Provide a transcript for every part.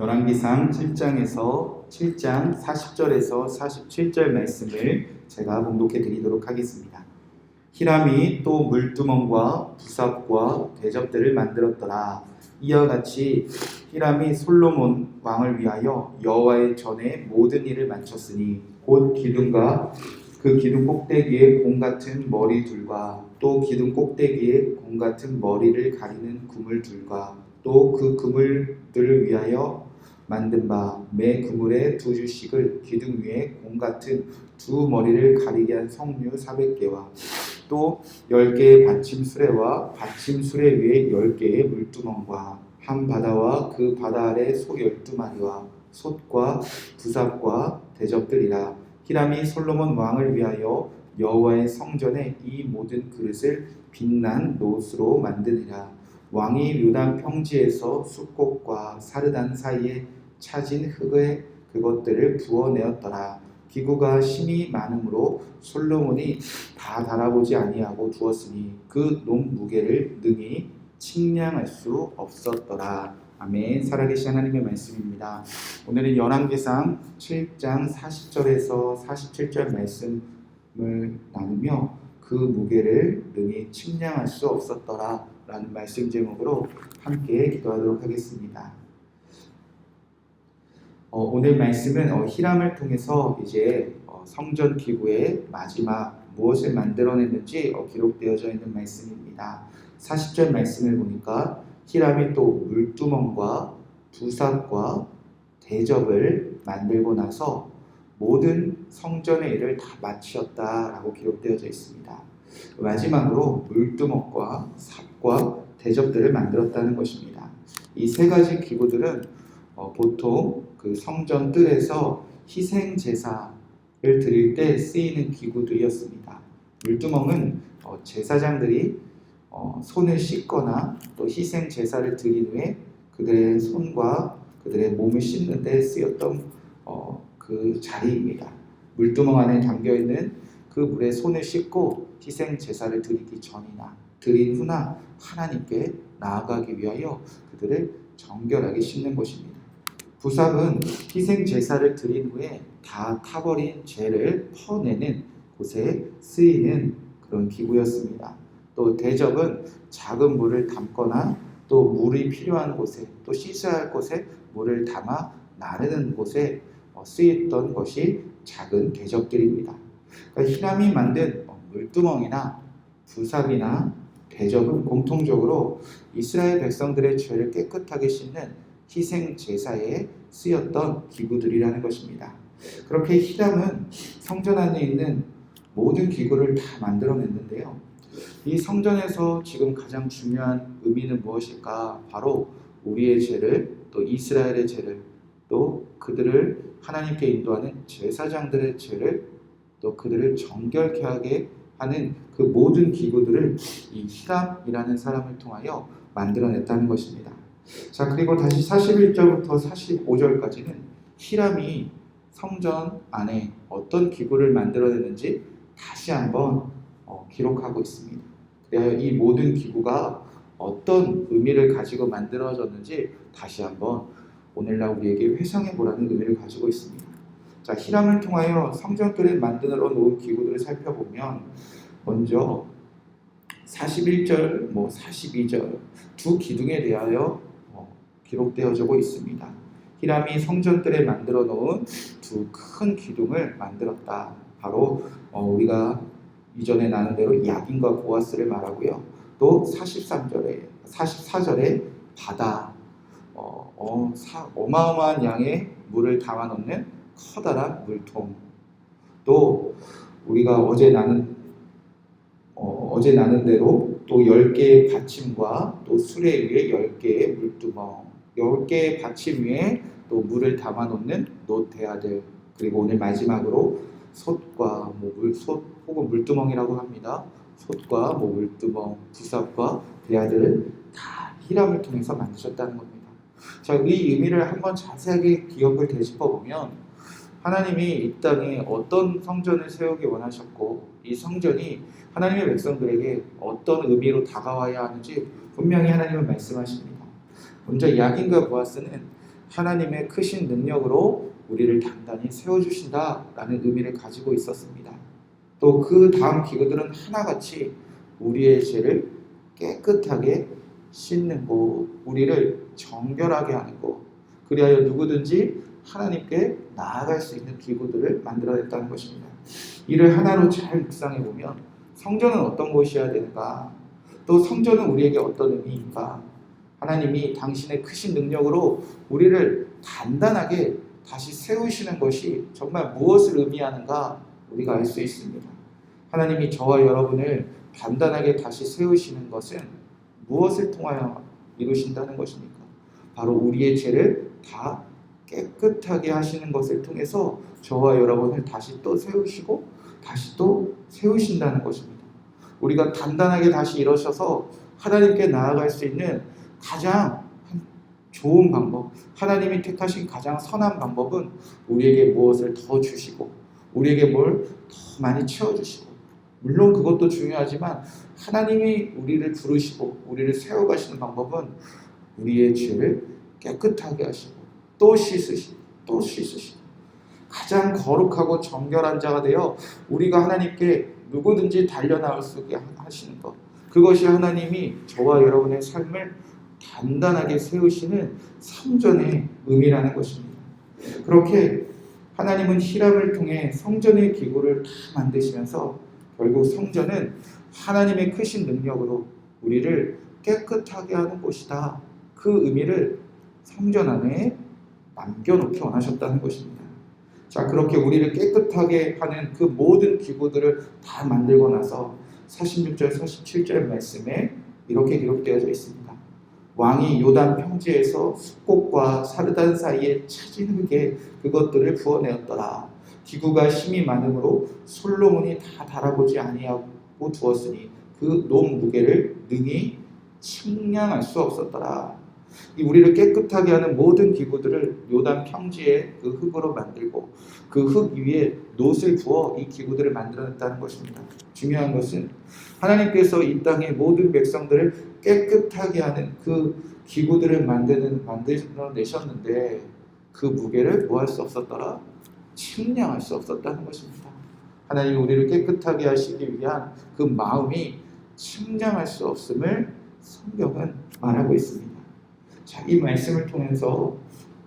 열왕기상 7장 40절에서 47절 말씀을 제가 봉독해 드리도록 하겠습니다. 히람이 또 물두멍과 부삽과 대접들을 만들었더라. 이와 같이 히람이 솔로몬 왕을 위하여 여호와의 전에 모든 일을 마쳤으니 곧 기둥과 그 기둥 꼭대기에 공 같은 머리 둘과 또 기둥 꼭대기에 공 같은 머리를 가리는 그물 둘과 또 그 그물들을 위하여 만든 바 매 그물에 두 주씩을 기둥 위에 공 같은 두 머리를 가리게 한 석류 400개와 또 10개의 받침 수레와 받침 수레 위에 10개의 물두멍과 한 바다와 그 바다 아래 소 12마리와 솥과 부삽과 대접들이라. 히람이 솔로몬 왕을 위하여 여호와의 성전에 이 모든 그릇을 빛난 노스로 만드니라. 왕이 요단 평지에서 숫꽃과 사르단 사이에 차진 흙에 그것들을 부어내었더라. 기구가 심히 많으므로 솔로몬이 다 달아보지 아니하고 두었으니 그 놈 무게를 능히 측량할 수 없었더라. 아멘. 살아계신 하나님의 말씀입니다. 오늘은 열왕기상 7장 40절에서 47절 말씀을 나누며 그 무게를 능히 측량할 수 없었더라 라는 말씀 제목으로 함께 기도하도록 하겠습니다. 오늘 말씀은 히람을 통해서 이제 성전 기구의 마지막 무엇을 만들어냈는지 기록되어져 있는 말씀입니다. 40절 말씀을 보니까 히람이 또 물두멍과 부삽과 대접을 만들고 나서 모든 성전의 일을 다 마치었다라고 기록되어져 있습니다. 마지막으로 물두멍과 삽과 대접들을 만들었다는 것입니다. 이 세 가지 기구들은 보통 그 성전 뜰에서 희생 제사를 드릴 때 쓰이는 기구들이었습니다. 물두멍은 제사장들이 손을 씻거나 또 희생 제사를 드린 후에 그들의 손과 그들의 몸을 씻는 데 쓰였던 그 자리입니다. 물두멍 안에 담겨 있는 그 물에 손을 씻고 희생 제사를 드리기 전이나 드린 후나 하나님께 나아가기 위하여 그들을 정결하게 씻는 것입니다. 부삽은 희생 제사를 드린 후에 다 타버린 죄를 퍼내는 곳에 쓰이는 그런 기구였습니다. 또 대접은 작은 물을 담거나 또 물이 필요한 곳에 또 씻어야 할 곳에 물을 담아 나르는 곳에 쓰였던 것이 작은 대접들입니다. 그러니까 히람이 만든 물두멍이나 부삽이나 대접은 공통적으로 이스라엘 백성들의 죄를 깨끗하게 씻는 희생 제사에 쓰였던 기구들이라는 것입니다. 그렇게 히람은 성전 안에 있는 모든 기구를 다 만들어냈는데요. 이 성전에서 지금 가장 중요한 의미는 무엇일까? 바로 우리의 죄를 또 이스라엘의 죄를 또 그들을 하나님께 인도하는 제사장들의 죄를 또 그들을 정결케 하게 하는 그 모든 기구들을 이 히람이라는 사람을 통하여 만들어냈다는 것입니다. 자, 그리고 다시 41절부터 45절까지는 히람이 성전 안에 어떤 기구를 만들어냈는지 다시 한번 기록하고 있습니다. 그래야 이 모든 기구가 어떤 의미를 가지고 만들어졌는지 다시 한번 오늘날 우리에게 회상해 보라는 의미를 가지고 있습니다. 자, 히람을 통하여 성전들을 만들어 놓은 기구들을 살펴보면 먼저 41절, 42절 두 기둥에 대하여 기록되어지고 있습니다. 히람이 성전들에 만들어 놓은 두 큰 기둥을 만들었다. 바로 우리가 이전에 나눈 대로 야긴과 보아스를 말하고요. 또 44절에 바다, 어마어마한 양의 물을 담아놓는 커다란 물통. 또 우리가 어제 나눈 대로 또 10개의 받침과 또 수레 위에 10개의 물두멍, 10개의 받침 위에 또 물을 담아놓는 놋대야들, 그리고 오늘 마지막으로 솥과 솥 혹은 물두멍이라고 합니다. 솥과 물두멍, 부삽과 대야들을 다 히람을 통해서 만드셨다는 겁니다. 자, 이 의미를 한번 자세하게 기억을 되짚어 보면 하나님이 이 땅에 어떤 성전을 세우기 원하셨고 이 성전이 하나님의 백성들에게 어떤 의미로 다가와야 하는지 분명히 하나님은 말씀하십니다. 먼저 야긴과 보아스는 하나님의 크신 능력으로 우리를 단단히 세워주신다라는 의미를 가지고 있었습니다. 또 그 다음 기구들은 하나같이 우리의 죄를 깨끗하게 씻는 것, 우리를 정결하게 하는 것, 그리하여 누구든지 하나님께 나아갈 수 있는 기구들을 만들어냈다는 것입니다. 이를 하나로 잘 묵상해 보면 성전은 어떤 곳이어야 되는가, 또 성전은 우리에게 어떤 의미인가, 하나님이 당신의 크신 능력으로 우리를 단단하게 다시 세우시는 것이 정말 무엇을 의미하는가 우리가 알 수 있습니다. 하나님이 저와 여러분을 단단하게 다시 세우시는 것은 무엇을 통하여 이루신다는 것입니까? 바로 우리의 죄를 다 깨끗하게 하시는 것을 통해서 저와 여러분을 다시 또 세우시고 다시 또 세우신다는 것입니다. 우리가 단단하게 다시 일어서서 하나님께 나아갈 수 있는 가장 좋은 방법, 하나님이 택하신 가장 선한 방법은 우리에게 무엇을 더 주시고 우리에게 뭘 더 많이 채워주시고, 물론 그것도 중요하지만 하나님이 우리를 부르시고 우리를 세워가시는 방법은 우리의 죄를 깨끗하게 하시고 또 씻으시고 또 씻으시고 가장 거룩하고 정결한 자가 되어 우리가 하나님께 누구든지 달려나올 수 있게 하시는 것, 그것이 하나님이 저와 여러분의 삶을 단단하게 세우시는 성전의 의미라는 것입니다. 그렇게 하나님은 히람을 통해 성전의 기구를 다 만드시면서 결국 성전은 하나님의 크신 능력으로 우리를 깨끗하게 하는 곳이다, 그 의미를 성전 안에 남겨놓기 원하셨다는 것입니다. 자, 그렇게 우리를 깨끗하게 하는 그 모든 기구들을 다 만들고 나서 46절, 47절 말씀에 이렇게 기록되어져 있습니다. 왕이 요단 평지에서 숫꽃과 사르단 사이에 차진 흙에 그것들을 부어내었더라. 기구가 힘이 많으므로 솔로몬이 다 달아보지 아니하고 두었으니 그 논 무게를 능히 측량할 수 없었더라. 이 우리를 깨끗하게 하는 모든 기구들을 요단 평지에 그 흙으로 만들고 그 흙 위에 놋을 부어 이 기구들을 만들어냈다는 것입니다. 중요한 것은 하나님께서 이 땅의 모든 백성들을 깨끗하게 하는 그 기구들을 만들어내셨는데 그 무게를 뭐 할 수 없었더라? 측량할 수 없었다는 것입니다. 하나님이 우리를 깨끗하게 하시기 위한 그 마음이 측량할 수 없음을 성경은 말하고 있습니다. 자, 이 말씀을 통해서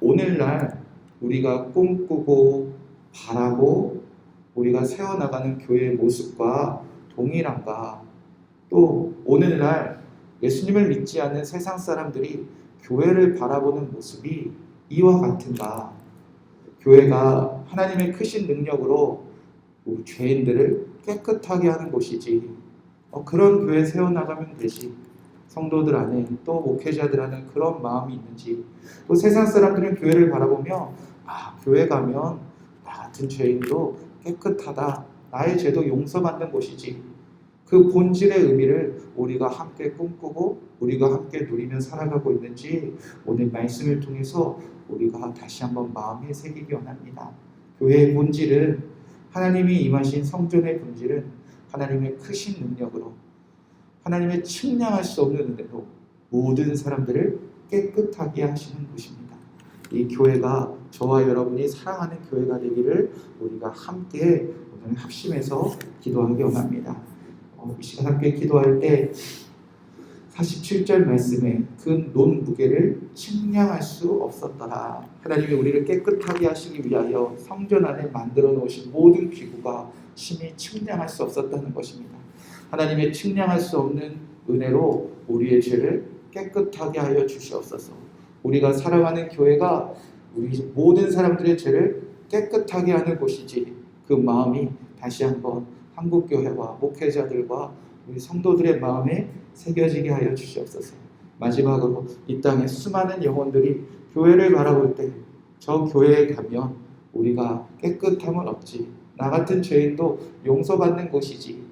오늘날 우리가 꿈꾸고 바라고 우리가 세워나가는 교회의 모습과 동일한가, 또 오늘날 예수님을 믿지 않는 세상 사람들이 교회를 바라보는 모습이 이와 같은가, 교회가 하나님의 크신 능력으로 우리 죄인들을 깨끗하게 하는 곳이지, 그런 교회 세워나가면 되지, 성도들 안에 또 목회자들 안에 그런 마음이 있는지, 또 세상 사람들은 교회를 바라보며 교회 가면 나 같은 죄인도 깨끗하다, 나의 죄도 용서받는 곳이지, 그 본질의 의미를 우리가 함께 꿈꾸고 우리가 함께 누리며 살아가고 있는지 오늘 말씀을 통해서 우리가 다시 한번 마음에 새기기 원합니다. 교회의 본질은, 하나님이 임하신 성전의 본질은 하나님의 크신 능력으로, 하나님의 측량할 수 없는 은혜로 모든 사람들을 깨끗하게 하시는 곳입니다. 이 교회가 저와 여러분이 사랑하는 교회가 되기를 우리가 함께 오늘 합심해서 기도하기 원합니다. 이 시간 함께 기도할 때 47절 말씀에 그 논 무게를 측량할 수 없었더라. 하나님이 우리를 깨끗하게 하시기 위하여 성전 안에 만들어 놓으신 모든 기구가 심히 측량할 수 없었다는 것입니다. 하나님의 측량할 수 없는 은혜로 우리의 죄를 깨끗하게 하여 주시옵소서. 우리가 살아가는 교회가 우리 모든 사람들의 죄를 깨끗하게 하는 곳이지, 그 마음이 다시 한번 한국교회와 목회자들과 우리 성도들의 마음에 새겨지게 하여 주시옵소서. 마지막으로 이 땅에 수많은 영혼들이 교회를 바라볼 때 저 교회에 가면 우리가 깨끗함은 없지, 나 같은 죄인도 용서받는 곳이지,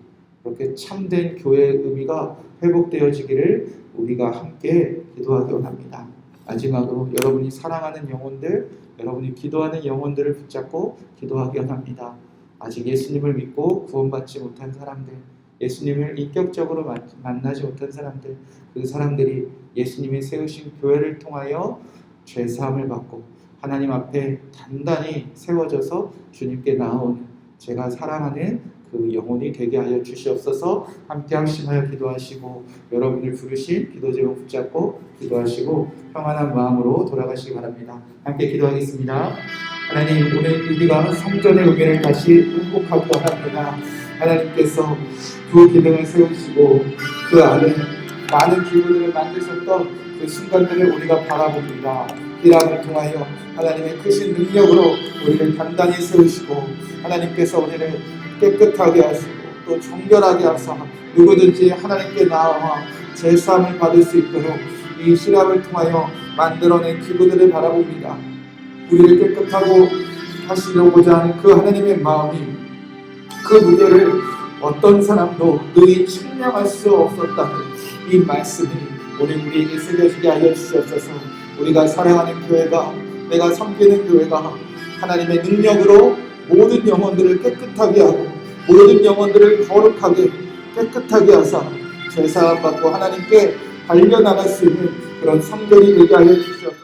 그렇게 참된 교회의 의미가 회복되어지기를 우리가 함께 기도하기 원합니다. 마지막으로 여러분이 사랑하는 영혼들, 여러분이 기도하는 영혼들을 붙잡고 기도하기 원합니다. 아직 예수님을 믿고 구원받지 못한 사람들, 예수님을 인격적으로 만나지 못한 사람들, 그 사람들이 예수님이 세우신 교회를 통하여 죄사함을 받고 하나님 앞에 단단히 세워져서 주님께 나아오는 제가 사랑하는 그 영혼이 되게 하여 주시옵소서. 함께 합심하여 기도하시고 여러분을 부르신 기도 제목 붙잡고 기도하시고 평안한 마음으로 돌아가시기 바랍니다. 함께 기도하겠습니다. 하나님, 오늘 우리가 성전의 의미를 다시 회복하기 원합니다. 하나님께서 그 기능을 세우시고 그 안에 많은 기구들을 만드셨던 그 순간들을 우리가 바라봅니다. 히람을 통하여 하나님의 크신 능력으로 우리를 단단히 세우시고 하나님께서 우리를 깨끗하게 하시고 또 정결하게 하사 누구든지 하나님께 나아와 제사함을 받을 수 있도록 이 히람을 통하여 만들어낸 기구들을 바라봅니다. 우리를 깨끗하고 하시려고자 하는 그 하나님의 마음이 그 무게를 어떤 사람도 능히 측량할 수 없었다는 이 말씀이 오늘 우리에게 새겨지게 하여 주시옵소서. 우리가 사랑하는 교회가, 내가 섬기는 교회가 하나님의 능력으로 모든 영혼들을 깨끗하게 하고 모든 영혼들을 거룩하게 깨끗하게 하사 죄사함 받고 하나님께 달려나갈 수 있는 그런 성전이 되게 하여 주시옵소서.